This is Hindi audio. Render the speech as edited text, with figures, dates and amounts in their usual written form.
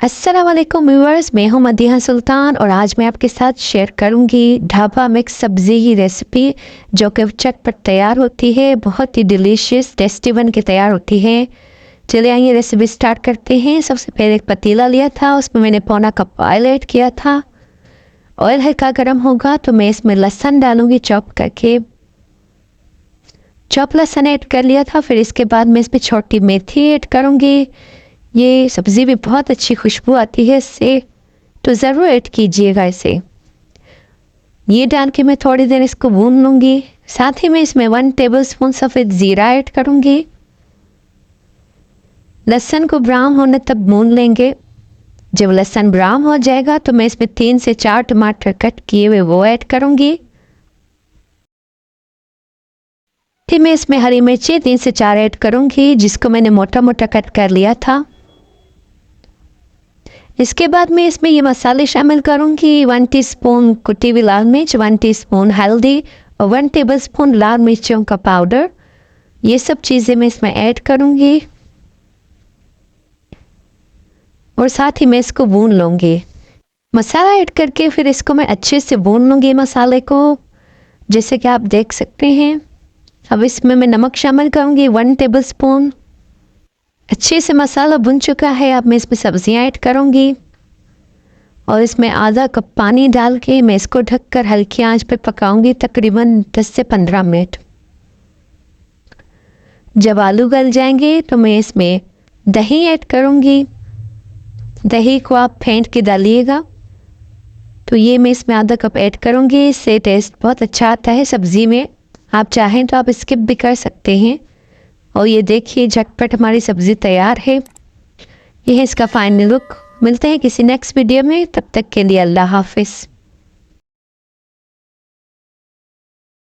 अस्सलाम वालेकुम व्यूअर्स, मैं हूं मदीहा सुल्तान और आज मैं आपके साथ शेयर करूंगी ढाबा मिक्स सब्ज़ी की रेसिपी जो कि चटपट तैयार होती है, बहुत ही डिलीशियस टेस्टी बन के तैयार होती है। चलिए आइए रेसिपी स्टार्ट करते हैं। सबसे पहले एक पतीला लिया था, उसमें मैंने पौना कप ऑयल ऐड किया था। ऑयल हल्का गर्म होगा तो मैं इसमें लहसुन डालूंगी चॉप करके। चॉप लहसुन ऐड कर लिया था, फिर इसके बाद मैं इसमें छोटी मेथी ऐड करूँगी। ये सब्ज़ी भी बहुत अच्छी खुशबू आती है इससे, तो ज़रूर ऐड कीजिएगा इसे। ये डाल के मैं थोड़ी देर इसको भून लूँगी। साथ ही मैं इसमें 1 टेबलस्पून सफ़ेद ज़ीरा ऐड करूँगी। लहसुन को ब्राउन होने तक भून लेंगे। जब लहसुन ब्राउन हो जाएगा तो मैं इसमें 3 से 4 टमाटर कट किए हुए वो ऐड करूँगी। फिर मैं इसमें हरी मिर्ची 3 से 4 ऐड करूँगी, जिसको मैंने मोटा मोटा कट कर लिया था। इसके बाद मैं इसमें ये मसाले शामिल करूँगी। 1 टीस्पून कुटी हुई लाल मिर्च, 1 टीस्पून हल्दी और 1 टेबलस्पून लाल मिर्चों का पाउडर। ये सब चीज़ें मैं इसमें ऐड करूँगी और साथ ही मैं इसको भून लूँगी। मसाला ऐड करके फिर इसको मैं अच्छे से भून लूँगी मसाले को, जैसे कि आप देख सकते हैं। अब इसमें मैं नमक शामिल करूँगी 1 टेबलस्पून। अच्छे से मसाला भुन चुका है, अब मैं इसमें सब्जियां ऐड करूँगी और इसमें आधा कप पानी डाल के मैं इसको ढककर हल्की आंच पे पकाऊंगी तकरीबन 10 से 15 मिनट। जब आलू गल जाएंगे तो मैं इसमें दही ऐड करूँगी। दही को आप फेंट के डालिएगा। तो ये मैं इसमें आधा कप ऐड करूँगी, इससे टेस्ट बहुत अच्छा आता है सब्ज़ी में। आप चाहें तो आप स्किप भी कर सकते हैं। और ये देखिए झटपट हमारी सब्ज़ी तैयार है। ये है इसका फाइनल लुक। मिलते हैं किसी नेक्स्ट वीडियो में, तब तक के लिए अल्लाह हाफिज़।